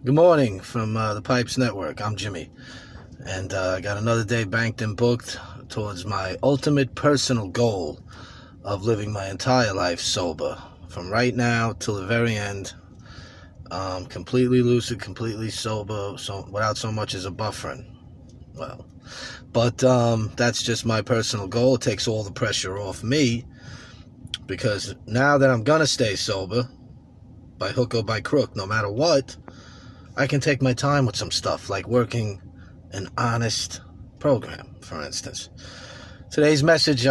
Good morning from the Pipes Network. I'm Jimmy, and I got another day banked and booked towards my ultimate personal goal of living my entire life sober, from right now till the very end, completely lucid, completely sober, so without so much as a buffering. Well, but that's just my personal goal. It takes all the pressure off me, because now that I'm gonna stay sober, by hook or by crook, no matter what, I can take my time with some stuff, like working an honest program, for instance. Today's message,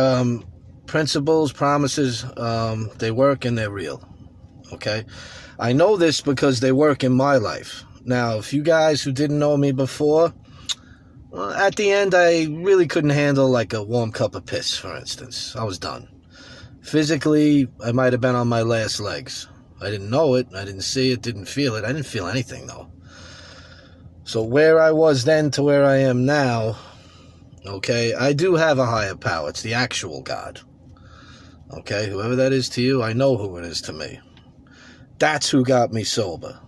principles, promises, they work and they're real, okay? I know this because they work in my life. Now, if you guys who didn't know me before, well, at the end, I really couldn't handle like a warm cup of piss, for instance. I was done. Physically, I might have been on my last legs. I didn't know it, I didn't see it, didn't feel it. I didn't feel anything, though. So where I was then to where I am now, okay, I do have a higher power. It's the actual God. Okay, whoever that is to you, I know who it is to me. That's who got me sober.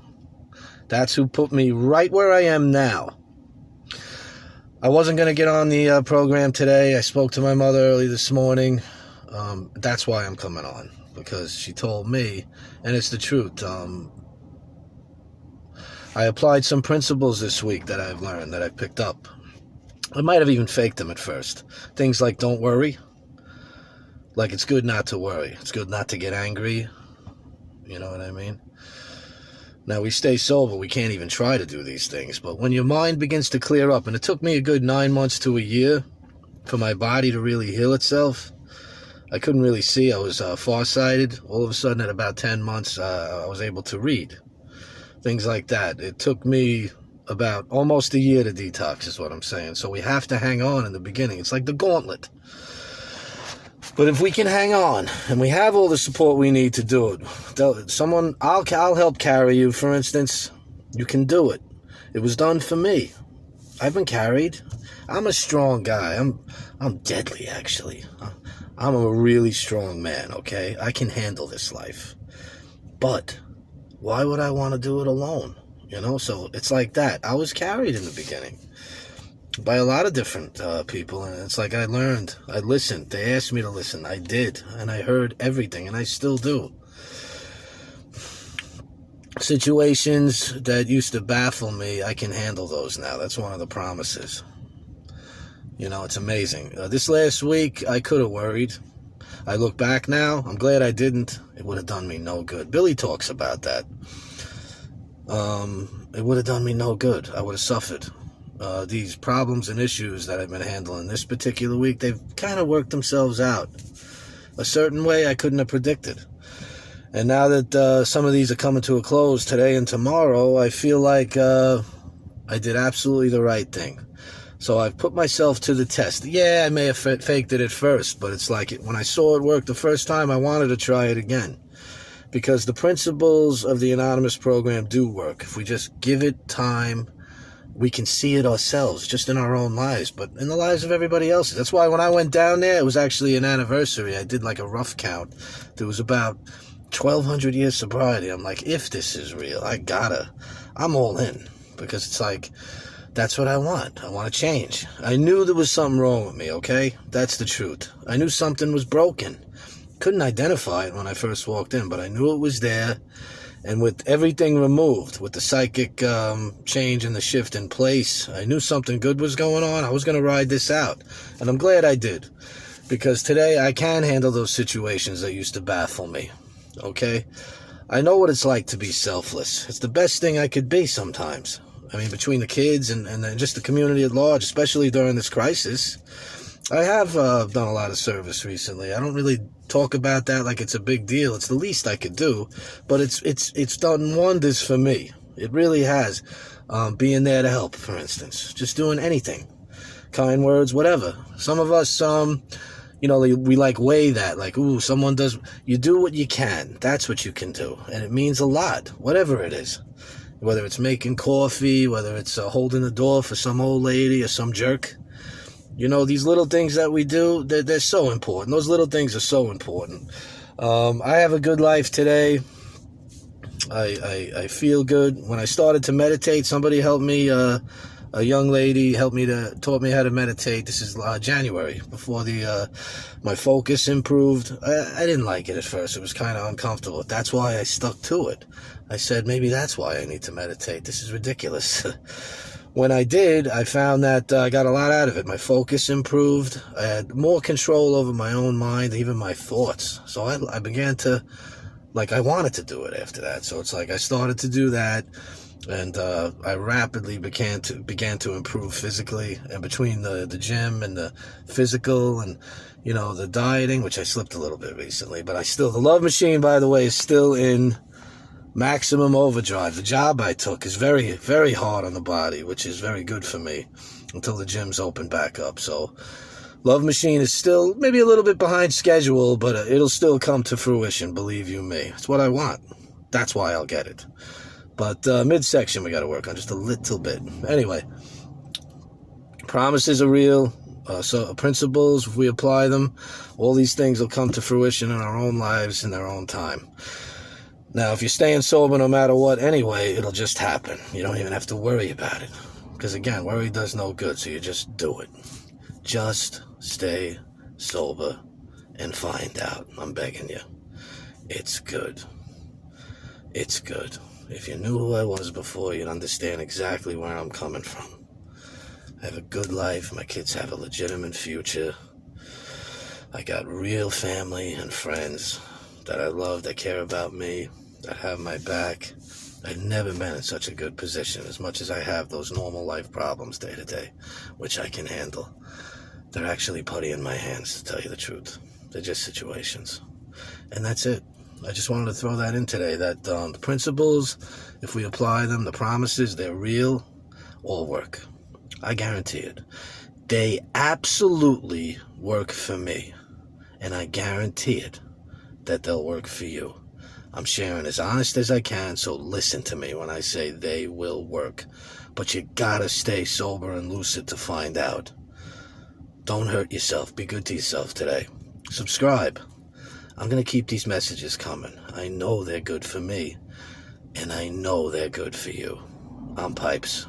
That's who put me right where I am now. I wasn't going to get on the program today. I spoke to my mother early this morning. That's why I'm coming on, because she told me, and it's the truth, I applied some principles this week that I've learned, that I've picked up. I might have even faked them at first. Things like don't worry. Like it's good not to worry. It's good not to get angry. You know what I mean? Now, we stay sober. We can't even try to do these things. But when your mind begins to clear up, and it took me a good 9 months to a year for my body to really heal itself. I couldn't really see. I was farsighted. All of a sudden, at about 10 months, I was able to read. Things like that. It took me about almost a year to detox, is what I'm saying. So we have to hang on in the beginning. It's like the gauntlet. But if we can hang on, and we have all the support we need to do it, I'll help carry you, for instance. You can do it. It was done for me. I've been carried. I'm a strong guy. I'm deadly, actually. I'm a really strong man, okay? I can handle this life. But why would I want to do it alone? You know, so it's like that. I was carried in the beginning by a lot of different people, and it's like I learned. I listened. They asked me to listen. I did, and I heard everything, and I still do. Situations that used to baffle me, I can handle those now. That's one of the promises. You know, it's amazing. This last week, I could have worried. I look back now, I'm glad I didn't. It would have done me no good. Billy talks about that. It would have done me no good. I would have suffered. These problems and issues that I've been handling this particular week, they've kind of worked themselves out a certain way I couldn't have predicted. And now that some of these are coming to a close today and tomorrow, I feel like I did absolutely the right thing. So I've put myself to the test. Yeah, I may have faked it at first, but it's like when I saw it work the first time, I wanted to try it again. Because the principles of the Anonymous program do work. If we just give it time, we can see it ourselves, just in our own lives, but in the lives of everybody else. That's why when I went down there, it was actually an anniversary. I did like a rough count. There was about 1,200 years sobriety. I'm like, if this is real, I'm all in. Because it's like, that's what I want. I want to change. I knew there was something wrong with me, okay? That's the truth. I knew something was broken. Couldn't identify it when I first walked in, but I knew it was there. And with everything removed, with the psychic change and the shift in place, I knew something good was going on. I was going to ride this out. And I'm glad I did. Because today I can handle those situations that used to baffle me, okay? I know what it's like to be selfless. It's the best thing I could be sometimes. I mean, between the kids and just the community at large, especially during this crisis. I have done a lot of service recently. I don't really talk about that like it's a big deal. It's the least I could do, but it's done wonders for me. It really has. Being there to help, for instance. Just doing anything. Kind words, whatever. Some of us, we like weigh that. Like, ooh, someone does. You do what you can. That's what you can do. And it means a lot, whatever it is. Whether it's making coffee, whether it's holding the door for some old lady or some jerk. You know, these little things that we do, they're so important. Those little things are so important. I have a good life today. I feel good. When I started to meditate, somebody helped me, a young lady taught me how to meditate. This is January, before my focus improved. I didn't like it at first. It was kind of uncomfortable. That's why I stuck to it. I said, maybe that's why I need to meditate. This is ridiculous. When I did, I found that I got a lot out of it. My focus improved. I had more control over my own mind, even my thoughts. So I began to, I wanted to do it after that. So it's like I started to do that, and I rapidly began to improve physically. And between the gym and the physical and, the dieting, which I slipped a little bit recently, but the Love Machine, by the way, is still in maximum overdrive. The job I took is very, very hard on the body, which is very good for me until the gyms open back up. So Love Machine is still maybe a little bit behind schedule, but it'll still come to fruition, believe you me. It's what I want. That's why I'll get it. But midsection we got to work on just a little bit. Anyway, promises are real. So principles, if we apply them, all these things will come to fruition in our own lives in their own time. Now, if you're staying sober no matter what anyway, it'll just happen. You don't even have to worry about it. Because again, worry does no good, so you just do it. Just stay sober and find out. I'm begging you. It's good. It's good. If you knew who I was before, you'd understand exactly where I'm coming from. I have a good life. My kids have a legitimate future. I got real family and friends that I love, that care about me, that have my back. I've never been in such a good position, as much as I have those normal life problems day to day, which I can handle. They're actually putty in my hands, to tell you the truth. They're just situations. And that's it. I just wanted to throw that in today, that the principles, if we apply them, the promises, they're real, all work. I guarantee it. They absolutely work for me. And I guarantee it that they'll work for you. I'm sharing as honest as I can, so listen to me when I say they will work. But you gotta stay sober and lucid to find out. Don't hurt yourself. Be good to yourself today. Subscribe. I'm gonna keep these messages coming. I know they're good for me, and I know they're good for you. I'm Pipes.